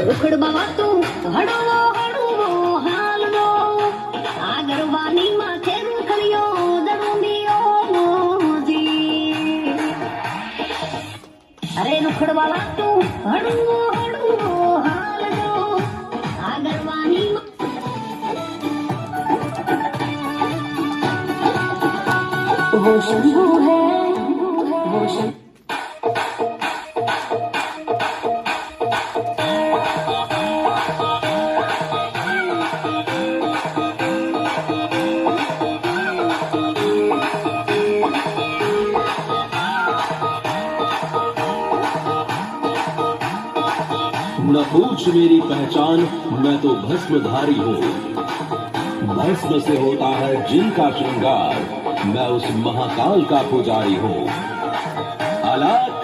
ઉખડવા તું હળવો હળવો હાલવો આગરવાની માથે રૂખડ્યો દડુંબીઓ મોજી અરે રૂખડવા તું હળવો હળવો હાલવો આગરવાની वो शंभू है वो शंभू न पूछ मेरी पहचान मैं तो भस्मधारी हूँ भस्म से होता है जिनका श्रृंगार मैं उस महाकाल का पुजारी हूँ अलख